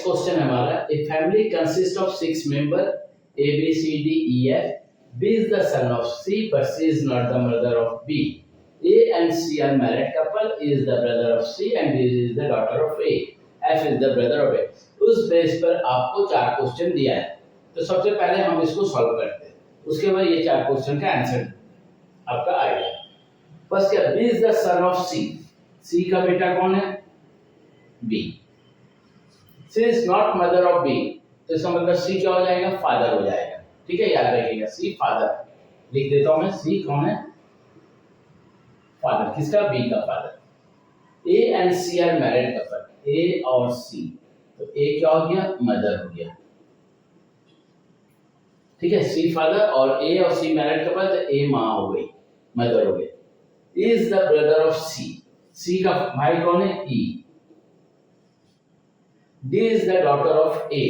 Question है हमारा, a family consist of 6 member A B C D E F, B is the son of C but C is not the mother of B, A and C are married couple, A is the brother of C and B is the daughter of A, F is the brother of A. उस base पर आपको 4 question दिया है, तो सबसे पहले हम इसको सॉल्व करते हैं, उसके बाद ये 4 क्वेश्चन का आंसर आपका आएगा। फर्स्ट क्या, B is the son of C, C का बेटा कौन है, B. C is not mother of B, तो इसका मतलब सी क्या हो जाएगा, फादर हो जाएगा। ठीक है, याद रखिएगा, सी फादर, लिख देता हूं मैं, सी कौन है, फादर, किसका, बी का father. A and C are married couple, A और सी, तो ए क्या हो गया, मदर हो गया। ठीक है, सी फादर और ए और सी मैरिड कपल, तो ए माँ हो गई, मदर हो गई। Is the brother of C, C का भाई कौन है, E. D is the daughter of A,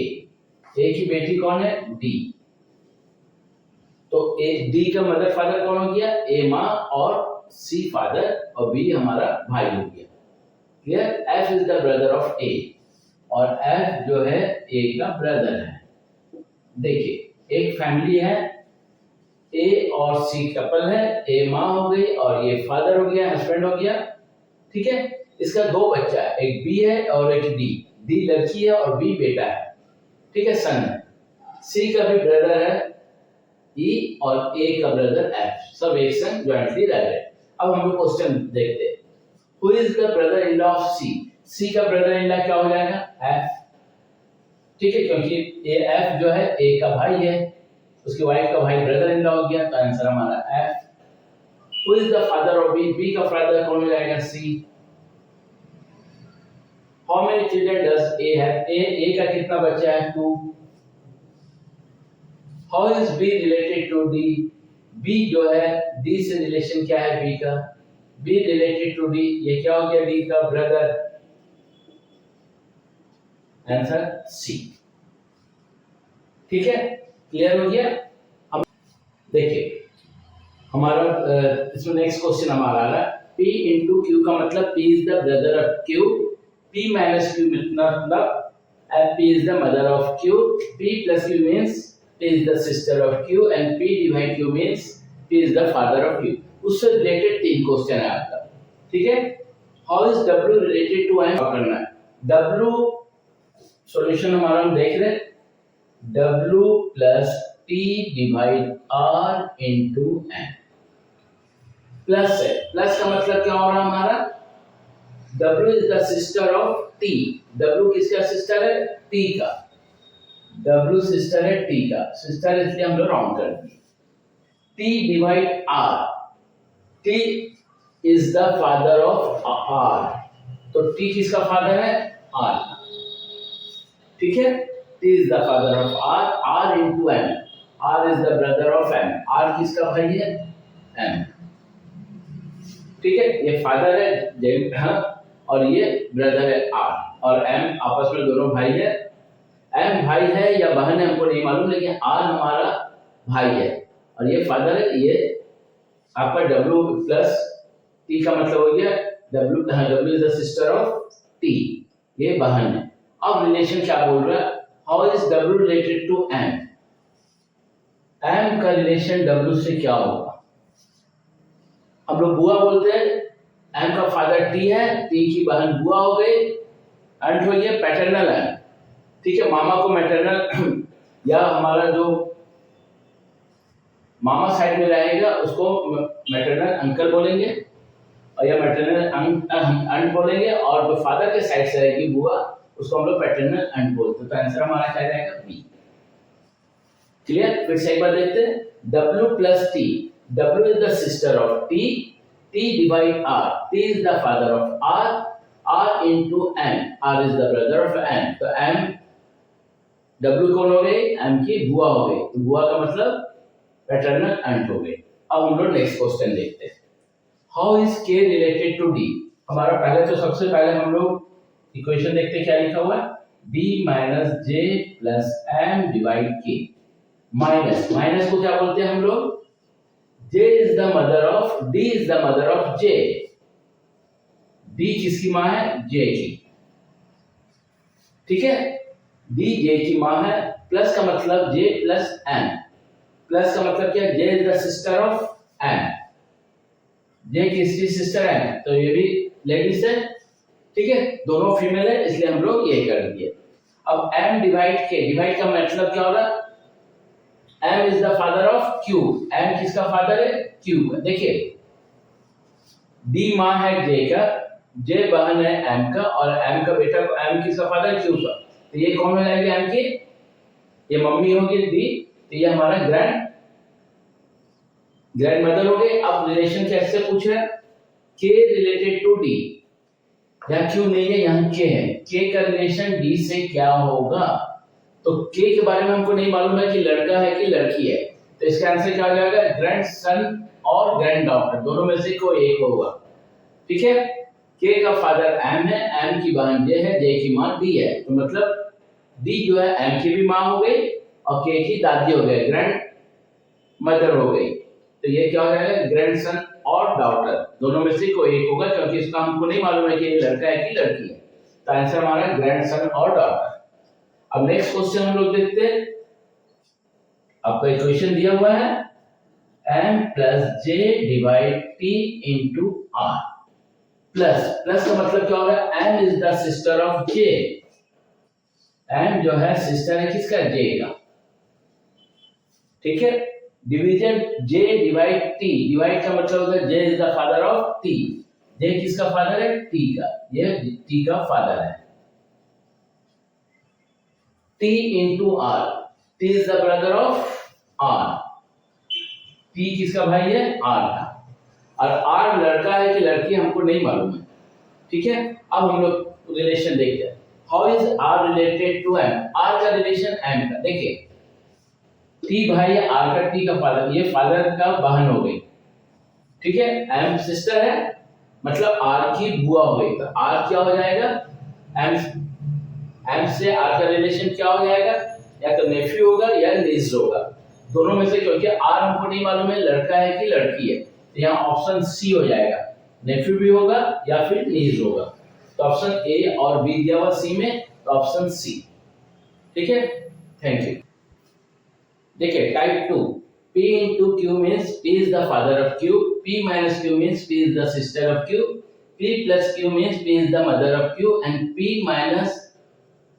A की बेटी कौन है, डी। तो ए डी का मदर फादर कौन हो गया, ए माँ, और सी फादर, और बी हमारा भाई हो गया। Clear. F is the brother of A, और एफ जो है ए का ब्रदर है। देखिए, एक फैमिली है, ए और सी कपल है, ए माँ हो गई और ये फादर हो गया, हस्बैंड हो गया। ठीक है, इसका 2 बच्चा है, एक बी है और एक डी, डी लड़की है और बी बेटा है। ठीक है, सन है। सी का भी ब्रदर है ई, और ए का ब्रदर एफ, सब एक संग ज्वाइंटली रह रहे हैं। अब हम लोग क्वेश्चन देखते हैं, who is the brother in law of C, C का ब्रदर इन लॉ क्या हो जाएगा, एफ। ठीक है, क्योंकि ए एफ जो है ए का भाई है, उसकी वाइफ का भाई ब्रदर इन लॉ हो गया, तो आंसर हमारा F. Who is the father of B, B का फादर कौन हो जाएगा, C. How many children does A have, A का कितना बच्चा है, 2। How is B related to D, B जो है डी से रिलेशन क्या है, बी का, बी रिलेटेड टू डी, ये क्या हो गया, डी का ब्रदर। Answer C. ठीक है, क्लियर हो गया। अब देखिए हमारा इसमें नेक्स्ट क्वेश्चन हमारा आ रहा है, P इंटू क्यू का मतलब P is the brother of Q, P minus Q मतलब P is the mother of Q, P plus Q means P is the sister of Q and P divide Q means P is the father of Q। उससे related 3 question है आपका। ठीक है, how is W related to M करना है। W solution हमारा हम देख रहे हैं, W plus T divide R into M, plus है, प्लस का मतलब क्या हो रहा है हमारा, W is the sister of T, W किसका सिस्टर है, T का, W सिस्टर है T का, सिस्टर इसलिए हम लोग राउंड कर दिए। T divide R, T is the father of R, तो T किसका फादर है, R। ठीक है, T is the father of R, R into M, R is the brother of M, R किसका भाई है, M। ठीक है, ये फादर है और ये ब्रदर है R, और M आपस में दोनों भाई है। M भाई है या बहन है हमको नहीं मालूम, लेकिन R हमारा भाई है और ये फादर है। ये आपका W प्लस T का मतलब हो गया W is the sister of T, ये बहन है। अब रिलेशन क्या बोल रहा है, how is W related to M, M का रिलेशन W से क्या होगा, हम लोग बुआ बोलते हैं, M का फादर T है, T की बहन बुआ हो गई, अंट हो गया पैटर्नल है। ठीक है, मामा को मैटरनल या हमारा जो मामा साइड में रहेगा उसको मैटरनल अंकल बोलेंगे, और या मैटरनल अंट बोलेंगे, और जो फादर के साइड से रहेगी बुआ उसको हम लोग पैटर्नल अंट बोलते हैं। तो आंसर हमारा क्या रहेगा, बी। क्लियर, फिर से एक बार देखते हैं, W plus T, W is the sister of T, T divide R, T is the father of R, R into M, R is the brother of M, तो M W कौन हो गई, M की बुआ हो गई, तो बुआ का मतलब पैटर्नल अंट हो गई। अब हम लोग नेक्स्ट क्वेश्चन देखते हैं, how is K related to D। हमारा पहले तो सबसे पहले हम लोग इक्वेशन देखते हैं, क्या लिखा हुआ है, B minus J plus M divide K, minus minus को क्या बोलते हैं हम लोग, J is the mother of, D is the mother of J, D किसकी माँ है, J की। ठीक है, डी जे की माँ है, प्लस का मतलब जे प्लस एम, प्लस का मतलब क्या, J is the sister of M, J किसकी सिस्टर है, तो ये भी लेडीज है, ठीक है, दोनों फीमेल है, इसलिए हम लोग ये कर दिए। अब m डिवाइड k, डिवाइड का मतलब क्या हो रहा है, m is the father of q, m किसका फादर है, q का। देखिए d माँ है j का, j बहन है m का, और m का बेटा, m किसका फादर है, q का, तो ये कौन हो जाएगी m की, ये मम्मी होगी d, तो ये हमारा ग्रैंड मदर हो गई। अब रिलेशन कैसे पूछ रहा है, k रिलेटेड टू d, यहाँ क्यों नहीं है, यहाँ k है, k का रिलेशन d से क्या होगा, तो k के बारे में हमको नहीं मालूम है कि लड़का है कि लड़की है, तो इसका आंसर क्या हो जाएगा, ग्रैंड सन और ग्रैंड डॉटर, दोनों में से कोई एक होगा, ठीक है। k का फादर m है, m की बहन j है, j की माँ d है, तो मतलब d जो है m की भी माँ हो गई और k की दादी हो गई, ग्रैंड मदर हो गई, तो ये क्या हो जाएगा, ग्रैंडसन और डॉटर, दोनों में से कोई एक होगा, क्योंकि इसका हमको नहीं मालूम है कि ये लड़का है कि लड़की है, तो आंसर हमारा ग्रैंडसन और डॉटर। अब नेक्स्ट क्वेश्चन हम लोग देखते हैं, आपका इक्वेशन दिया हुआ है m plus j divide t into r, plus का मतलब क्या हो रहा है, m is the sister of j, m जो है सिस्टर है किसका, j का, ठीक है। Division j divide t, divide का मतलब होता है j is the father of t, j किसका फादर है, t का, ये t का फादर है, t into r, t is the brother of r, t किसका भाई है, r का, और r लड़का है कि लड़की हमको नहीं मालूम है, ठीक है। अब हम लोग रिलेशन देखते हैं, how is r related to m, r का रिलेशन m का, देखिए t भाई है r का, t का फादर, ये फादर का बहन हो गई, ठीक है, m सिस्टर है, मतलब r की बुआ हो गई, तो r क्या हो जाएगा, m से r का रिलेशन क्या हो जाएगा, या तो नेफ्यू होगा या नीस होगा, दोनों में से, क्योंकि r हमको नहीं मालूम है लड़का है कि लड़की है, तो यहाँ ऑप्शन सी हो जाएगा, नेफ्यू भी होगा या फिर नीस होगा, तो ऑप्शन ए और बी दिया हुआ सी में, तो ऑप्शन सी, ठीक है, थैंक यू। देखिए type 2, p into q means p is the father of q, p minus q means p is the sister of q, p plus q means p is the mother of q, and p minus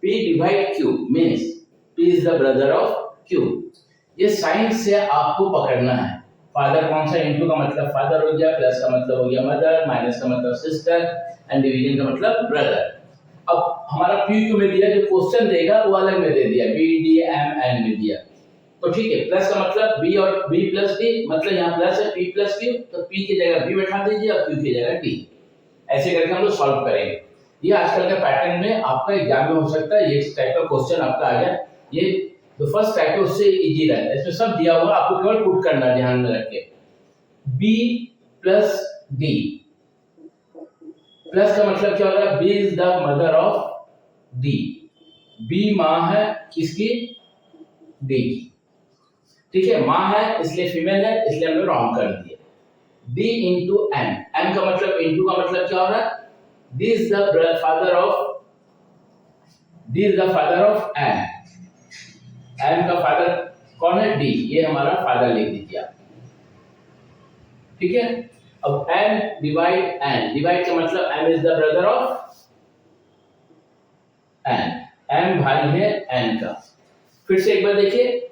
p divide q means p is the brother of q। ये sign से आपको पकड़ना है, father कौन सा, into का मतलब father हो गया, प्लस का मतलब हो गया मदर, माइनस का मतलब सिस्टर, एंड डिवीजन का मतलब ब्रदर। अब हमारा p q में दिया, जो क्वेश्चन देगा वो अलग में दे दिया, b d m n में दिया, तो ठीक है, प्लस का मतलब b और b प्लस d, मतलब यहाँ प्लस है p प्लस q, तो p की जगह b बैठा दीजिए और q की जगह d, ऐसे करके हम लोग सॉल्व करेंगे। ये आजकल के पैटर्न में आपका एग्जाम में हो सकता है, ये टाइप का क्वेश्चन आपका आ गया, ये जो फर्स्ट टाइप है उससे इजी रहता है, इसमें सब दिया हुआ, आपको केवल पुट करना है, ध्यान में रख के, b प्लस d, प्लस का मतलब क्या होगा, b is the mother of d, b माँ है किसकी, d की, ठीक है, माँ है इसलिए फीमेल है, इसलिए हमने रॉन्ग कर दिया, d into m, m का मतलब into का मतलब क्या हो रहा है, d is the father of m, m का फादर कौन है, d, ये हमारा फादर लिख दीजिए आप, ठीक है। अब m डिवाइड n, डिवाइड का मतलब m is the brother of n, m भाई है n का, फिर से एक बार देखिए,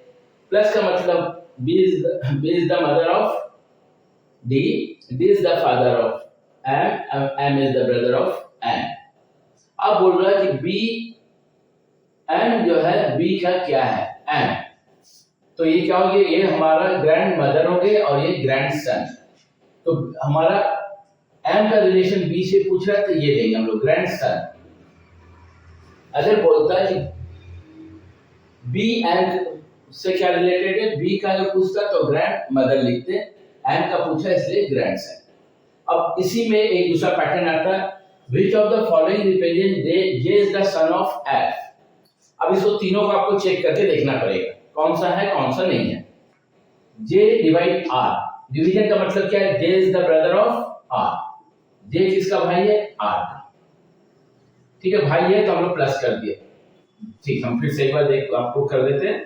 प्लस का मतलब b is the mother of d, d is the father of m is the brother of n। अब बोल रहा है कि b, m जो है b का क्या है, m, तो ये क्या हो गया, ये हमारा ग्रैंड मदर हो गई और ये ग्रैंड सन, तो हमारा m का रिलेशन b से पूछ रहा है, तो ये लेंगे हम लोग ग्रैंड सन। अगर बोलता है कि b m से क्या रिलेटेड है, b का अगर पूछता तो ग्रैंड मदर लिखते, m का पूछा इसलिए ग्रैंड सन। अब इसी में एक दूसरा पैटर्न आता है, which of the following represent j is the son of f। अब इसको तीनों को आपको चेक करके देखना पड़ेगा, कौन सा है कौन सा नहीं है। j डिवाइड r, डिवीजन का मतलब क्या है, j is the brother of r, j किसका भाई है, r का, ठीक है, भाई है तो हम लोग प्लस कर दिए, ठीक, हम फिर से एक बार देख आपको कर देते हैं।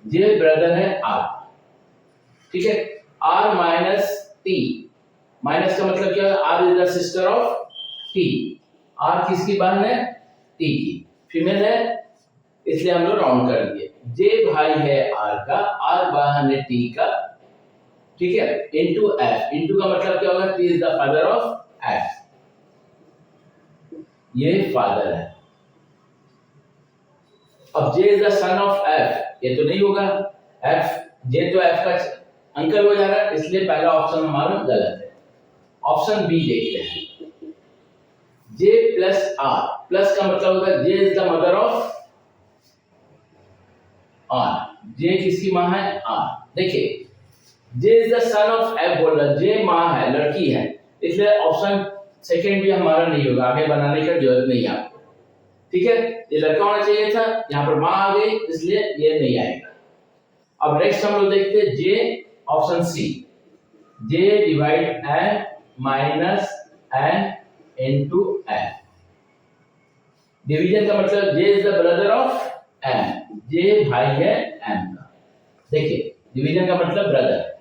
जे ब्रदर है आर, ठीक है, आर माइनस टी, माइनस का मतलब क्या है, R is the sister of T, R किसकी बहन है, टी की, फीमेल है, इसलिए हम लोग राउंड कर दिए। जे भाई है आर का, आर बहन है टी का, ठीक है, इनटू एफ, इनटू का मतलब क्या होगा, T is the father of F, ये फादर है। अब J is the son of F, ये तो नहीं होगा, एफ, जे तो एफ का अंकल हो जा रहा है, इसलिए पहला ऑप्शन हमारा गलत है। ऑप्शन बी देखते हैं, जे प्लस आर, प्लस का मतलब होगा J is the mother of R, J किसकी मां है, आर। देखिए J is the son of F बोल रहा है, जे मां है, लड़की है, इसलिए ऑप्शन सेकंड भी हमारा नहीं होगा, आगे बनाने की जरूरत नहीं है आपको, ठीक है, ये लड़का होना चाहिए था, यहाँ पर मां आ गई इसलिए ये नहीं आएगा। अब नेक्स्ट हम लोग देखते हैं J, option C, J divide N minus N into N, division का मतलब J is the brother of M, J भाई है एम का, देखिए डिवीजन का मतलब ब्रदर,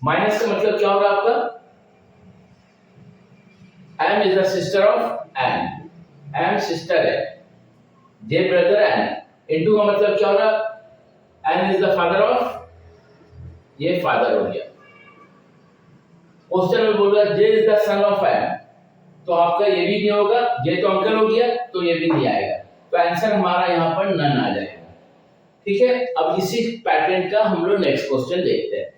माइनस का मतलब क्या होगा आपका, M is the sister of M, M sister है, जे ब्रदर एम, इनटू का मतलब क्या होगा, N is the father of, ये फादर हो गया। क्वेश्चन में बोल रहा है J is the son of M, तो आपका ये भी नहीं होगा, ये तो अंकल हो गया तो ये भी नहीं आएगा, तो आंसर हमारा यहाँ पर नन आ जाएगा, ठीक है। अब इसी पैटर्न का हम लोग नेक्स्ट क्वेश्चन देखते हैं।